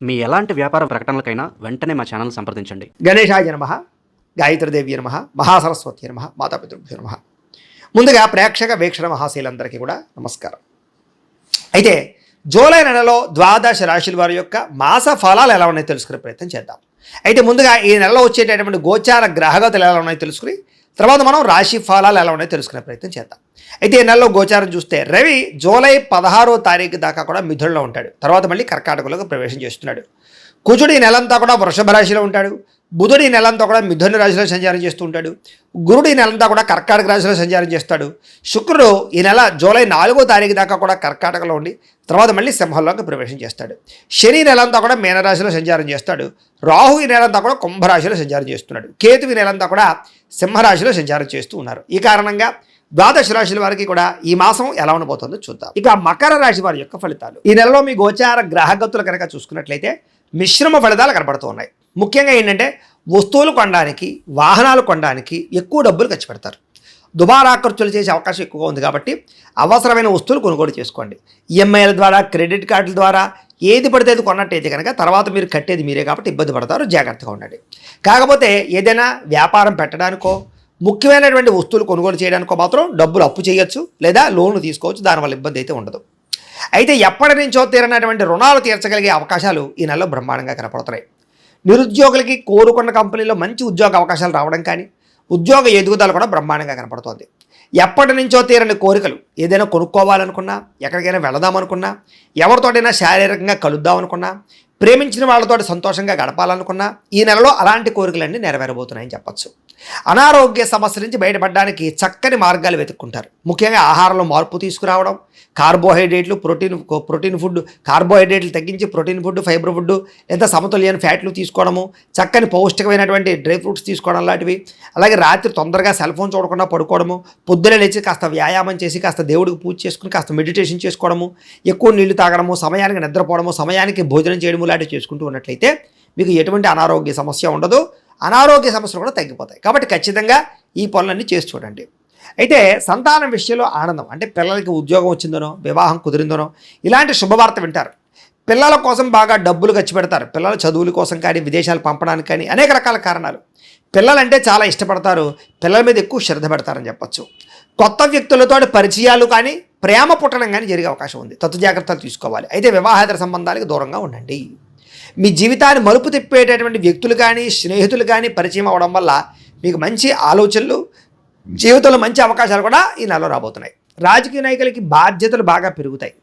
మీ ఎలాంటి వ్యాపార ప్రకటనలకైనా వెంటనే మా ఛానల్ సంప్రదించండి. గణేశాయ నమః, గాయత్రీదేవి నమః, మహాసరస్వతి నమః, మాతాపితృభ్యో నమః. ముందుగా ప్రేక్షక వీక్షణ మహాశీలందరికీ కూడా నమస్కారం. అయితే జూలై నెలలో ద్వాదశ రాశుల వారి యొక్క మాస ఫలాలు ఎలా ఉన్నాయో తెలుసుకునే ప్రయత్నం చేద్దాం. అయితే ముందుగా ఈ నెలలో వచ్చేటటువంటి గోచార గ్రహగతులు ఎలా ఉన్నాయో తెలుసుకుని తర్వాత మనం రాశి ఫలాలు ఎలా ఉన్నాయో తెలుసుకునే ప్రయత్నం చేద్దాం. అయితే ఈ నెలలో గోచారం చూస్తే రవి జూలై 16వ తారీఖు దాకా కూడా మిథునంలో ఉంటాడు. తర్వాత మళ్ళీ కర్కాటకంలోకి ప్రవేశం చేస్తున్నాడు. కుజుడు ఈ నెలంతా కూడా వృషభ రాశిలో ఉంటాడు. బుధుడు ఈ నెలంతా కూడా మిథున రాశిలో సంచారం చేస్తూ ఉంటాడు. గురుడు ఈ నెలంతా కూడా కర్కాటక రాశిలో సంచారం చేస్తాడు. శుక్రుడు ఈ నెల జూలై 4వ తారీఖు దాకా కూడా కర్కాటకలో ఉండి తర్వాత మళ్ళీ సింహంలోకి ప్రవేశం చేస్తాడు. శని నెలంతా కూడా మీనరాశిలో సంచారం చేస్తాడు. రాహు ఈ నెలంతా కూడా కుంభరాశిలో సంచారం చేస్తున్నాడు. కేతు ఈ నెలంతా కూడా సింహరాశిలో సంచారం చేస్తూ ఉన్నారు. ఈ కారణంగా ద్వాదశ రాశుల వారికి కూడా ఈ మాసం ఎలా ఉండబోతుందో చూద్దాం. ఇక మకర రాశి వారి యొక్క ఫలితాలు ఈ నెలలో మీ గోచార గ్రహగతులు కనుక చూసుకున్నట్లయితే మిశ్రమ ఫలితాలు కనబడుతూ ఉన్నాయి. ముఖ్యంగా ఏంటంటే వస్తువులు కొనడానికి, వాహనాలు కొనడానికి ఎక్కువ డబ్బులు ఖర్చు పెడతారు. దుబారా ఖర్చులు చేసే అవకాశం ఎక్కువగా ఉంది కాబట్టి అవసరమైన వస్తువులు కొనుగోలు చేసుకోండి. ఈఎంఐల ద్వారా, క్రెడిట్ కార్డుల ద్వారా ఏది పడితే అది కొన్నట్టయితే కనుక తర్వాత మీరు కట్టేది మీరే కాబట్టి ఇబ్బంది పడతారు. జాగ్రత్తగా ఉండండి. కాకపోతే ఏదైనా వ్యాపారం పెట్టడానికో ముఖ్యమైనటువంటి వస్తువులు కొనుగోలు చేయడానికో మాత్రం డబ్బులు అప్పు చేయొచ్చు లేదా లోన్లు తీసుకోవచ్చు. దానివల్ల ఇబ్బంది అయితే ఉండదు. అయితే ఎప్పటి నుంచో తీరనటువంటి రుణాలు తీర్చగలిగే అవకాశాలు ఈ నెలలో బ్రహ్మాండంగా కనపడుతున్నాయి. నిరుద్యోగులకి కోరుకున్న కంపెనీలో మంచి ఉద్యోగ అవకాశాలు రావడం కానీ ఉద్యోగ ఎదుగుదల కూడా బ్రహ్మాండంగా కనపడుతోంది. ఎప్పటి నుంచో తీరని కోరికలు ఏదైనా కొనుక్కోవాలనుకున్నా, ఎక్కడికైనా వెళదామనుకున్నా, ఎవరితోటైనా శారీరకంగా కలుద్దామనుకున్నా, ప్రేమించిన వాళ్ళతో సంతోషంగా గడపాలనుకున్నా ఈ నెలలో అలాంటి కోరికలన్నీ నెరవేరబోతున్నాయని చెప్పచ్చు. అనారోగ్య సమస్య నుంచి బయటపడడానికి చక్కని మార్గాలు వెతుక్కుంటారు. ముఖ్యంగా ఆహారంలో మార్పు తీసుకురావడం, కార్బోహైడ్రేట్లు, ప్రోటీన్ ఫుడ్, కార్బోహైడ్రేట్లు తగ్గించి ప్రోటీన్ ఫుడ్, ఫైబర్ ఫుడ్ లేదా సమతుల్యమైన ఫ్యాట్లు తీసుకోవడము, చక్కని పౌష్టికమైనటువంటి డ్రై ఫ్రూట్స్ తీసుకోవడం లాంటివి. అలాగే రాత్రి తొందరగా సెల్ ఫోన్ చూడకుండా పడుకోవడము, పొద్దునే లేచి కాస్త వ్యాయామం చేసి కాస్త దేవుడికి పూజ చేసుకుని కాస్త మెడిటేషన్ చేసుకోవడము, ఎక్కువ నీళ్లు తాగడము, సమయానికి నిద్రపోవడము, సమయానికి భోజనం చేయడము లాంటివి చేసుకుంటూ ఉన్నట్లయితే మీకు ఎటువంటి అనారోగ్య సమస్య ఉండదు. అనారోగ్య సమస్యలు కూడా తగ్గిపోతాయి. కాబట్టి ఖచ్చితంగా ఈ పనులన్నీ చేసి చూడండి. అయితే సంతానం విషయంలో ఆనందం, అంటే పిల్లలకి ఉద్యోగం వచ్చిందనో, వివాహం కుదిరిందనో ఇలాంటి శుభవార్త వింటారు. పిల్లల కోసం బాగా డబ్బులు ఖర్చు పెడతారు. పిల్లల చదువుల కోసం కానీ, విదేశాలు పంపడానికి కానీ అనేక రకాల కారణాలు. పిల్లలంటే చాలా ఇష్టపడతారు. పిల్లల మీద ఎక్కువ శ్రద్ధ పెడతారని చెప్పచ్చు. కొత్త వ్యక్తులతో పరిచయాలు కానీ, ప్రేమ పుట్టడం కానీ జరిగే అవకాశం ఉంది. తత్తు జాగ్రత్తలు తీసుకోవాలి. అయితే వివాహేతర సంబంధాలకు దూరంగా ఉండండి. మీ జీవితాన్ని మలుపు తిప్పేటటువంటి వ్యక్తులు కానీ, స్నేహితులు కానీ పరిచయం అవడం వల్ల మీకు మంచి ఆలోచనలు, జీవితంలో మంచి అవకాశాలు కూడా ఈ నెలలో రాబోతున్నాయి. రాజకీయ నాయకులకి బాధ్యతలు బాగా పెరుగుతాయి.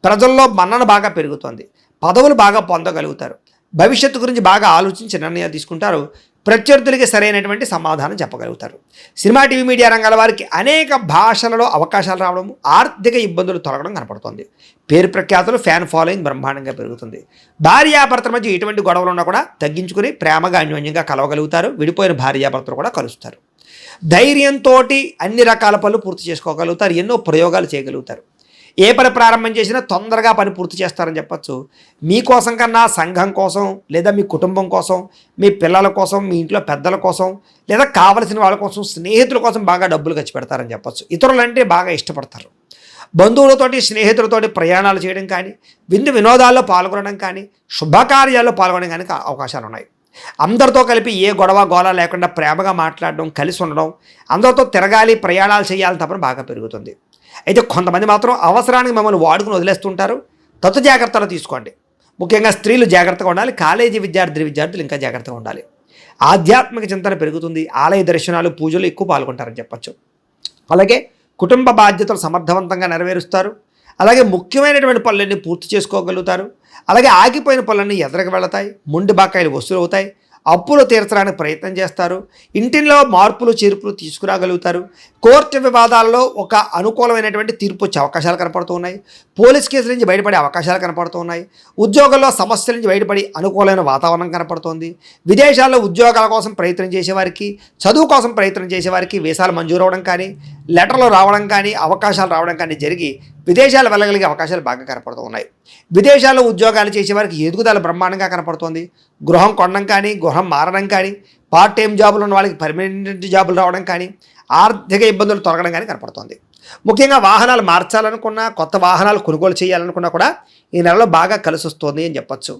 ప్రజల్లో మన్నన బాగా పెరుగుతుంది. పదవులు బాగా పొందగలుగుతారు. భవిష్యత్తు గురించి బాగా ఆలోచించి నిర్ణయాలు తీసుకుంటారు. ప్రత్యర్థులకి సరైనటువంటి సమాధానం చెప్పగలుగుతారు. సినిమా, టీవీ, మీడియా రంగాల వారికి అనేక భాషలలో అవకాశాలు రావడం, ఆర్థిక ఇబ్బందులు తొలగడం కనపడుతుంది. పేరు ప్రఖ్యాతులు, ఫ్యాన్ ఫాలోయింగ్ బ్రహ్మాండంగా పెరుగుతుంది. భార్యాభర్తల మధ్య ఎటువంటి గొడవలు ఉన్నా కూడా తగ్గించుకుని ప్రేమగా అన్యోన్యంగా కలవగలుగుతారు. విడిపోయిన భార్యాభర్తలు కూడా కలుస్తారు. ధైర్యంతో అన్ని రకాల పనులు పూర్తి చేసుకోగలుగుతారు. ఎన్నో ప్రయోగాలు చేయగలుగుతారు. ఏ పని ప్రారంభం చేసినా తొందరగా పని పూర్తి చేస్తారని చెప్పచ్చు. మీకోసం కన్నా సంఘం కోసం లేదా మీ కుటుంబం కోసం, మీ పిల్లల కోసం, మీ ఇంట్లో పెద్దల కోసం లేదా కావలసిన వాళ్ళ కోసం, స్నేహితుల కోసం బాగా డబ్బులు ఖర్చు పెడతారని చెప్పచ్చు. ఇతరులంటే బాగా ఇష్టపడతారు. బంధువులతోటి, స్నేహితులతోటి ప్రయాణాలు చేయడం కానీ, వినోదాల్లో పాల్గొనడం కానీ, శుభకార్యాల్లో పాల్గొనడం కానీ అవకాశాలు ఉన్నాయి. అందరితో కలిపి ఏ గొడవ గోళ లేకుండా ప్రేమగా మాట్లాడడం, కలిసి ఉండడం, అందరితో తిరగాలి, ప్రయాణాలు చేయాలి తప్పని బాగా పెరుగుతుంది. అయితే కొంతమంది మాత్రం అవసరానికి మిమ్మల్ని వాడుకుని వదిలేస్తుంటారు. తత్తు జాగ్రత్తలు తీసుకోండి. ముఖ్యంగా స్త్రీలు జాగ్రత్తగా ఉండాలి. కాలేజీ విద్యార్థులు ఇంకా జాగ్రత్తగా ఉండాలి. ఆధ్యాత్మిక చింతన పెరుగుతుంది. ఆలయ దర్శనాలు, పూజలు ఎక్కువ పాల్గొంటారని చెప్పచ్చు. అలాగే కుటుంబ బాధ్యతలు సమర్థవంతంగా నెరవేరుస్తారు. అలాగే ముఖ్యమైనటువంటి పనులన్నీ పూర్తి చేసుకోగలుగుతారు. అలాగే ఆగిపోయిన పనులన్నీ ఎదరకు వెళతాయి. మొండి బాకాయలు వసూలు అవుతాయి. అప్పులు తీర్చడానికి ప్రయత్నం చేస్తారు. ఇంటిలో మార్పులు చేర్పులు తీసుకురాగలుగుతారు. కోర్టు వివాదాల్లో ఒక అనుకూలమైనటువంటి తీర్పు వచ్చే అవకాశాలు కనపడుతూ ఉన్నాయి. పోలీస్ కేసుల నుంచి బయటపడే అవకాశాలు కనపడుతూ ఉన్నాయి. ఉద్యోగంలో సమస్యల నుంచి బయటపడి అనుకూలమైన వాతావరణం కనపడుతోంది. విదేశాల్లో ఉద్యోగాల కోసం ప్రయత్నం చేసేవారికి, చదువు కోసం ప్రయత్నం చేసేవారికి వీసాలు మంజూరు అవ్వడం కానీ, లెటర్లు రావడం కానీ, అవకాశాలు రావడం కానీ జరిగి విదేశాలు వెళ్ళగలిగే అవకాశాలు బాగా కనపడుతూ ఉన్నాయి. విదేశాల్లో ఉద్యోగాలు చేసేవారికి ఎదుగుదల బ్రహ్మాండంగా కనపడుతోంది. గృహం కొనడం కానీ, గృహం మారడం కానీ, పార్ట్ టైం జాబులు ఉన్న వాళ్ళకి పర్మనెంట్ జాబులు రావడం కానీ, ఆర్థిక ఇబ్బందులు తొలగడం కానీ కనపడుతోంది. ముఖ్యంగా వాహనాలు మార్చాలనుకున్నా, కొత్త వాహనాలు కొనుగోలు చేయాలనుకున్నా కూడా ఈ నెలలో బాగా కలిసి వస్తుంది అని చెప్పొచ్చు.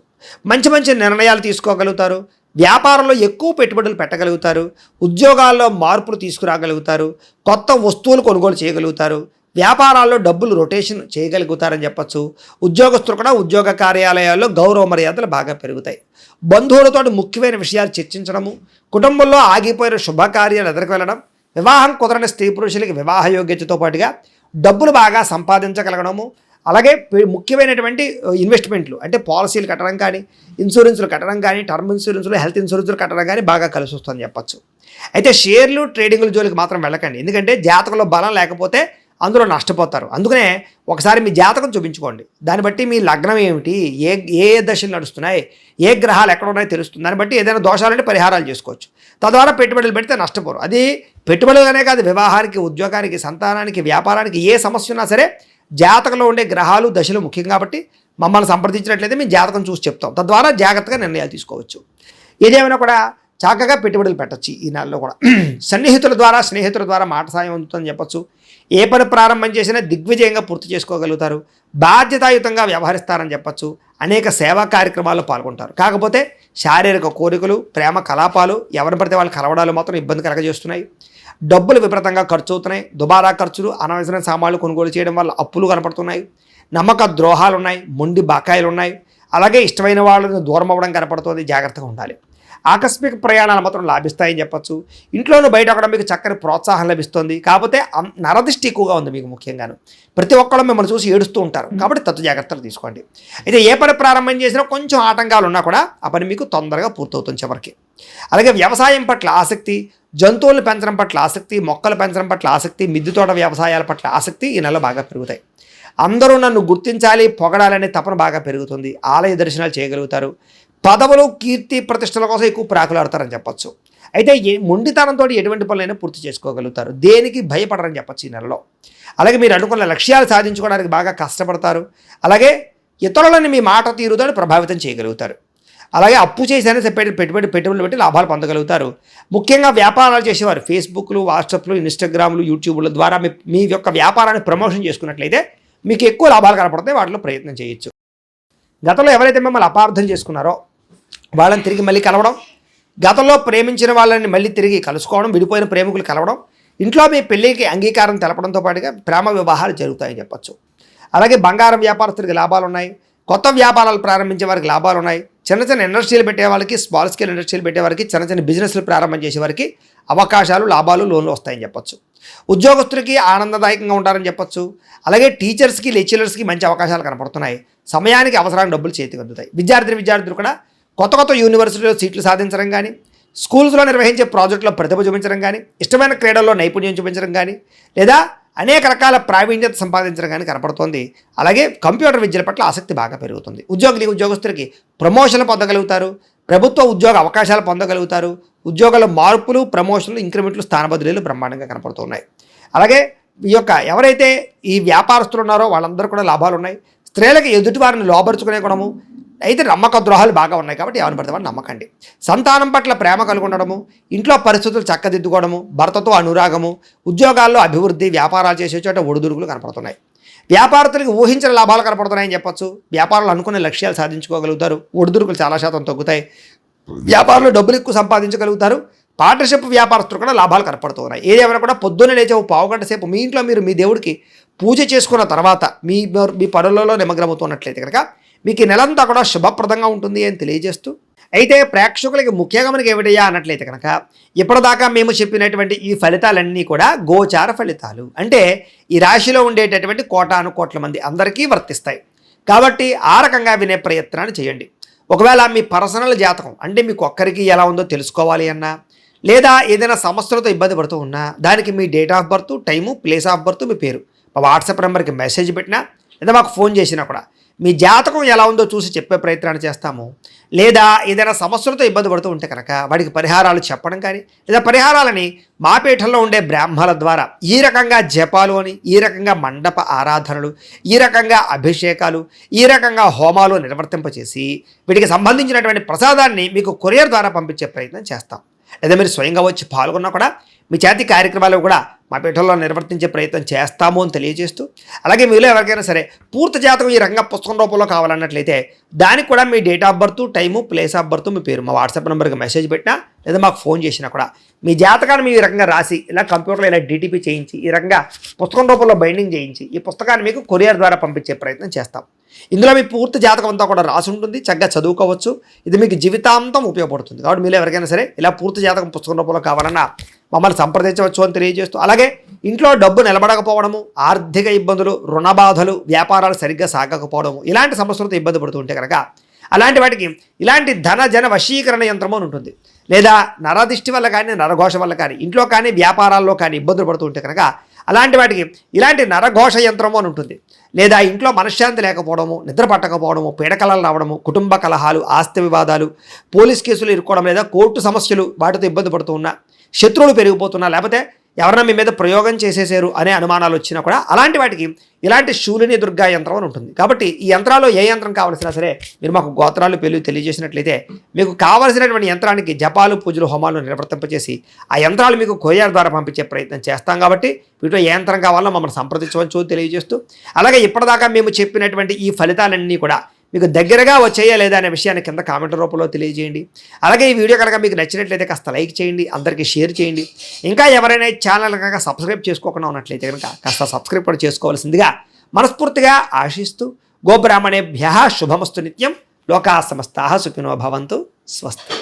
మంచి మంచి నిర్ణయాలు తీసుకోగలుగుతారు. వ్యాపారంలో ఎక్కువ పెట్టుబడులు పెట్టగలుగుతారు. ఉద్యోగాల్లో మార్పులు తీసుకురాగలుగుతారు. కొత్త వస్తువులు కొనుగోలు చేయగలుగుతారు. వ్యాపారాల్లో డబ్బులు రొటేషన్ చేయగలుగుతారని చెప్పచ్చు. ఉద్యోగస్తులు కూడా ఉద్యోగ కార్యాలయాల్లో గౌరవ మర్యాదలు బాగా పెరుగుతాయి. బంధువులతో ముఖ్యమైన విషయాలు చర్చించడము, కుటుంబంలో ఆగిపోయిన శుభకార్యాలు ఎదురుకు వెళ్ళడం, వివాహం కుదరని స్త్రీ పురుషులకి వివాహ యోగ్యతతో పాటుగా డబ్బులు బాగా సంపాదించగలగడము, అలాగే ముఖ్యమైనటువంటి ఇన్వెస్ట్మెంట్లు అంటే పాలసీలు కట్టడం కానీ, ఇన్సూరెన్స్లు కట్టడం కానీ, టర్మ్ ఇన్సూరెన్స్లు, హెల్త్ ఇన్సూరెన్స్లు కట్టడం కానీ బాగా కలిసి వస్తుందని చెప్పచ్చు. అయితే షేర్లు ట్రేడింగ్ల జోలికి మాత్రం వెళ్ళకండి. ఎందుకంటే జాతకంలో బలం లేకపోతే అందులో నష్టపోతారు. అందుకనే ఒకసారి మీ జాతకం చూపించుకోండి. దాన్ని బట్టి మీ లగ్నం ఏమిటి, ఏ ఏ దశలు నడుస్తున్నాయి, ఏ గ్రహాలు ఎక్కడ ఉన్నాయో తెలుస్తుంది. దాన్ని బట్టి ఏదైనా దోషాలంటే పరిహారాలు చేసుకోవచ్చు. తద్వారా పెట్టుబడులు పెడితే నష్టపోరు. అది పెట్టుబడులుగానే కాదు, వివాహానికి, ఉద్యోగానికి, సంతానానికి, వ్యాపారానికి ఏ సమస్య ఉన్నా సరే జాతకంలో ఉండే గ్రహాలు దశలు ముఖ్యం కాబట్టి మమ్మల్ని సంప్రదించినట్లయితే మేము జాతకం చూసి చెప్తాం. తద్వారా జాగ్రత్తగా నిర్ణయాలు తీసుకోవచ్చు. ఏదేమైనా కూడా చక్కగా పెట్టుబడులు పెట్టచ్చు. ఈ నెలలో కూడా స్నేహితుల ద్వారా మాట సాయం అందుతుందని చెప్పచ్చు. ఏ పని ప్రారంభం చేసినా దిగ్విజయంగా పూర్తి చేసుకోగలుగుతారు. బాధ్యతాయుతంగా వ్యవహరిస్తారని చెప్పచ్చు. అనేక సేవా కార్యక్రమాల్లో పాల్గొంటారు. కాకపోతే శారీరక కోరికలు, ప్రేమ కలాపాలు, ఎవరిని పడితే వాళ్ళు కలవడాలు మాత్రం ఇబ్బంది కలగజేస్తున్నాయి. డబ్బులు విపరీతంగా ఖర్చు అవుతున్నాయి. దుబారా ఖర్చులు, అనవసరమైన సామాన్లు కొనుగోలు చేయడం వల్ల అప్పులు కనపడుతున్నాయి. నమ్మక ద్రోహాలు ఉన్నాయి. మొండి బకాయిలు ఉన్నాయి. అలాగే ఇష్టమైన వాళ్ళని దూరం అవ్వడం కనపడుతుంది. జాగ్రత్తగా ఉండాలి. ఆకస్మిక ప్రయాణాలు మాత్రం లాభిస్తాయని చెప్పచ్చు. ఇంట్లోనూ బయట కూడా మీకు చక్కని ప్రోత్సాహం లభిస్తుంది. కాకపోతే నరదృష్టి ఎక్కువగా ఉంది మీకు. ముఖ్యంగాను ప్రతి ఒక్కళ్ళు మిమ్మల్ని చూసి ఏడుస్తూ ఉంటారు. కాబట్టి తత్తు జాగ్రత్తలు తీసుకోండి. అయితే ఏ పని ప్రారంభం చేసినా కొంచెం ఆటంకాలు ఉన్నా కూడా ఆ పని మీకు తొందరగా పూర్తవుతుంది చివరికి. అలాగే వ్యవసాయం పట్ల ఆసక్తి, జంతువులను పెంచడం పట్ల ఆసక్తి, మొక్కలు పెంచడం పట్ల ఆసక్తి, మిద్దె తోట వ్యవసాయాల పట్ల ఆసక్తి ఈ నెలలో బాగా పెరుగుతాయి. అందరూ నన్ను గుర్తించాలి, పొగడాలనే తపన బాగా పెరుగుతుంది. ఆలయ దర్శనాలు చేయగలుగుతారు. పదవులు, కీర్తి, ప్రతిష్టల కోసం ఎక్కువ ప్రాకులాడతారని చెప్పచ్చు. అయితే మొండితనంతో ఎటువంటి పనులైనా పూర్తి చేసుకోగలుగుతారు. దేనికి భయపడరని చెప్పచ్చు ఈ నెలలో. అలాగే మీరు అనుకున్న లక్ష్యాలు సాధించుకోవడానికి బాగా కష్టపడతారు. అలాగే ఇతరులను మీ మాట తీరుతో ప్రభావితం చేయగలుగుతారు. అలాగే అప్పు చేసైనా పెట్టుబడులు పెట్టి లాభాలు పొందగలుగుతారు. ముఖ్యంగా వ్యాపారాలు చేసేవారు ఫేస్బుక్లు, వాట్సాప్లు, ఇన్స్టాగ్రామ్లు, యూట్యూబ్ల ద్వారా మీ యొక్క వ్యాపారాన్ని ప్రమోషన్ చేసుకున్నట్లయితే మీకు ఎక్కువ లాభాలు కనపడతాయి. వాటిలో ప్రయత్నం చేయొచ్చు. గతంలో ఎవరైతే మిమ్మల్ని అపార్థం చేసుకున్నారో వాళ్ళని తిరిగి మళ్ళీ కలవడం, గతంలో ప్రేమించిన వాళ్ళని మళ్ళీ తిరిగి కలుసుకోవడం, విడిపోయిన ప్రేమికులు కలవడం, ఇంట్లో మీ పెళ్ళికి అంగీకారం తెలపడంతో పాటుగా ప్రేమ వివాహాలు జరుగుతాయని చెప్పచ్చు. అలాగే బంగారం వ్యాపారస్తులకి లాభాలు ఉన్నాయి. కొత్త వ్యాపారాలు ప్రారంభించే వారికి లాభాలు ఉన్నాయి. చిన్న చిన్న ఇండస్ట్రీలు పెట్టే వాళ్ళకి, స్మాల్ స్కేల్ ఇండస్ట్రీలు పెట్టే వారికి, చిన్న చిన్న బిజినెస్లు ప్రారంభం చేసే వారికి అవకాశాలు, లాభాలు, లోన్లు వస్తాయని చెప్పచ్చు. ఉద్యోగస్తులకి ఆనందదాయకంగా ఉంటారని చెప్పచ్చు. అలాగే టీచర్స్కి, లెక్చరర్స్కి మంచి అవకాశాలు కనపడుతున్నాయి. సమయానికి అవసరానికి డబ్బులు చేతికి అందుతాయి. విద్యార్థులు కూడా కొత్త యూనివర్సిటీలో సీట్లు సాధించడం కానీ, స్కూల్స్లో నిర్వహించే ప్రాజెక్టులో ప్రతిభ చూపించడం కానీ, ఇష్టమైన క్రీడల్లో నైపుణ్యం చూపించడం కానీ, లేదా అనేక రకాల ప్రావీణ్యత సంపాదించడం కానీ కనపడుతోంది. అలాగే కంప్యూటర్ విద్యల పట్ల ఆసక్తి బాగా పెరుగుతుంది. ఉద్యోగస్తులకి ప్రమోషన్లు పొందగలుగుతారు. ప్రభుత్వ ఉద్యోగ అవకాశాలు పొందగలుగుతారు. ఉద్యోగాల మార్పులు, ప్రమోషన్లు, ఇంక్రిమెంట్లు, స్థాన బదిలీలు బ్రహ్మాండంగా కనపడుతున్నాయి. అలాగే ఈ యొక్క ఎవరైతే ఈ వ్యాపారస్తులు ఉన్నారో వాళ్ళందరూ కూడా లాభాలు ఉన్నాయి. స్త్రీలకి ఎదుటి వారిని లోపరుచుకునే గుణము, అయితే నమ్మక ద్రోహాలు బాగా ఉన్నాయి కాబట్టి ఎవరిని పడితే వాడిని నమ్మకండి. సంతానం పట్ల ప్రేమ కలుగుండడము, ఇంట్లో పరిస్థితులు చక్కదిద్దుకోవడము, భర్తతో అనురాగము, ఉద్యోగాల్లో అభివృద్ధి, వ్యాపారాలు చేసే చోట ఒడిదుడుకులు కనపడుతున్నాయి. వ్యాపారస్తులకు ఊహించిన లాభాలు కనపడుతున్నాయని చెప్పచ్చు. వ్యాపారాలు అనుకునే లక్ష్యాలు సాధించుకోగలుగుతారు. ఒడిదుడుకులు చాలా శాతం తగ్గుతాయి. వ్యాపారంలో డబ్బులు ఎక్కువ సంపాదించగలుగుతారు. పార్ట్నర్షిప్ వ్యాపారస్తులు కూడా లాభాలు కనపడుతున్నాయి. ఏదేమైనా కూడా పొద్దున్నే లేచే ఒక పావుగంట సేపు మీ ఇంట్లో మీరు మీ దేవుడికి పూజ చేసుకున్న తర్వాత మీ పనులలో నిమగ్నమవుతున్నట్లయితే కనుక మీకు ఈ నెలంతా కూడా శుభప్రదంగా ఉంటుంది అని తెలియజేస్తూ, అయితే ప్రేక్షకులకి ముఖ్యంగా మనకి ఏమిటయ్యా అన్నట్లయితే కనుక ఇప్పటిదాకా మేము చెప్పినటువంటి ఈ ఫలితాలన్నీ కూడా గోచార ఫలితాలు. అంటే ఈ రాశిలో ఉండేటటువంటి కోటాను కోట్ల మంది అందరికీ వర్తిస్తాయి. కాబట్టి ఆ రకంగా వినే ప్రయత్నాన్ని చేయండి. ఒకవేళ మీ పర్సనల్ జాతకం అంటే మీకు ఒక్కరికి ఎలా ఉందో తెలుసుకోవాలి అన్నా, లేదా ఏదైనా సమస్యలతో ఇబ్బంది పడుతూ ఉన్నా, దానికి మీ date of birth, time, place of birth, మీ పేరు మా వాట్సాప్ నెంబర్కి మెసేజ్ పెట్టినా, లేదా మాకు ఫోన్ చేసినా కూడా మీ జాతకం ఎలా ఉందో చూసి చెప్పే ప్రయత్నాన్ని చేస్తాము. లేదా ఏదైనా సమస్యలతో ఇబ్బంది పడుతూ ఉంటే కనుక వాడికి పరిహారాలు చెప్పడం కానీ, లేదా పరిహారాలని మా పీఠంలో ఉండే బ్రాహ్మణుల ద్వారా ఈ రకంగా జపాలు అని, ఈ రకంగా మండప ఆరాధనలు, ఈ రకంగా అభిషేకాలు, ఈ రకంగా హోమాలు నిర్వర్తింపచేసి వీటికి సంబంధించినటువంటి ప్రసాదాన్ని మీకు కొరియర్ ద్వారా పంపించే ప్రయత్నం చేస్తాం. లేదా మీరు స్వయంగా వచ్చి పాల్గొన్నా కూడా మీ చేతి కార్యక్రమాలు కూడా మా పీఠంలో నిర్వర్తించే ప్రయత్నం చేస్తాము అని తెలియజేస్తూ, అలాగే మీలో ఎవరికైనా సరే పూర్తి జాతకం ఈ రంగ పుస్తకం రూపంలో కావాలన్నట్లయితే దానికి కూడా మీ date of birth, time, place of birth, మీ పేరు మా వాట్సాప్ నెంబర్కి మెసేజ్ పెట్టినా లేదా మాకు ఫోన్ చేసినా కూడా మీ జాతకాన్ని మీ రకంగా రాసి ఇలా కంప్యూటర్లో ఇలా డిటిపి చేయించి ఈ రకంగా పుస్తకం రూపంలో బైండింగ్ చేయించి ఈ పుస్తకాన్ని మీకు కొరియర్ ద్వారా పంపించే ప్రయత్నం చేస్తాం. ఇందులో మీ పూర్తి జాతకం అంతా కూడా రాసి ఉంటుంది, చక్కగా చదువుకోవచ్చు. ఇది మీకు జీవితాంతం ఉపయోగపడుతుంది. కాబట్టి మీరు ఎవరికైనా సరే ఇలా పూర్తి జాతకం పుస్తకం రూపంలో కావాలన్నా మమ్మల్ని సంప్రదించవచ్చు అని తెలియజేస్తూ, అలాగే ఇంట్లో డబ్బు నిలబడకపోవడము, ఆర్థిక ఇబ్బందులు, రుణ బాధలు, వ్యాపారాలు సరిగ్గా సాగకపోవడము ఇలాంటి సమస్యలతో ఇబ్బంది పడుతూ ఉంటే కనుక అలాంటి వాటికి ఇలాంటి ధన జన వశీకరణ యంత్రము అని ఉంటుంది. లేదా నరదిష్టి వల్ల కానీ, నరఘోష వల్ల కానీ, ఇంట్లో కానీ వ్యాపారాల్లో కానీ ఇబ్బందులు పడుతూ ఉంటే కనుక అలాంటి వాటికి ఇలాంటి నరఘోష యంత్రము అని ఉంటుంది. లేదా ఇంట్లో మనశ్శాంతి లేకపోవడము, నిద్ర పట్టకపోవడము, పీడకలలు రావడము, కుటుంబ కలహాలు, ఆస్తి వివాదాలు, పోలీస్ కేసులు ఇరుక్కోవడం, లేదా కోర్టు సమస్యలు వాటితో ఇబ్బంది పడుతూ ఉన్నా, శత్రువులు పెరిగిపోతున్నా, లేకపోతే ఎవరైనా మీ మీద ప్రయోగం చేసేసారు అనే అనుమానాలు వచ్చినా కూడా అలాంటి వాటికి ఇలాంటి శూలిని దుర్గా యంత్రం అని ఉంటుంది. కాబట్టి ఈ యంత్రాల్లో ఏ యంత్రం కావాల్సినా సరే మీరు మాకు గోత్రాలు పేర్లు తెలియజేసినట్లయితే మీకు కావాల్సినటువంటి యంత్రానికి జపాలు, పూజలు, హోమాలు నిర్వర్తింపచేసి ఆ యంత్రాలు మీకు కొరియర్ ద్వారా పంపించే ప్రయత్నం చేస్తాం. కాబట్టి వీటిలో ఏ యంత్రం కావాలో మమ్మల్ని సంప్రదించవచ్చు తెలియజేస్తూ, అలాగే ఇప్పటిదాకా మేము చెప్పినటువంటి ఈ ఫలితాలన్నీ కూడా మీకు దగ్గరగా వచ్చేయా లేదా అనే విషయాన్ని కింద కామెంట్ రూపంలో తెలియజేయండి. అలాగే ఈ వీడియో కనుక మీకు నచ్చినట్లయితే కాస్త లైక్ చేయండి, అందరికీ షేర్ చేయండి. ఇంకా ఎవరైనా ఛానల్ కనుక సబ్స్క్రైబ్ చేసుకోకుండా ఉన్నట్లయితే కనుక కాస్త సబ్స్క్రైబ్ కూడా చేసుకోవాల్సిందిగా మనస్ఫూర్తిగా ఆశిస్తూ, గోబ్రాహ్మణేభ్యః శుభమస్తు నిత్యం, లోకా సమస్తాః సుఖినో భవంతు, స్వస్తి.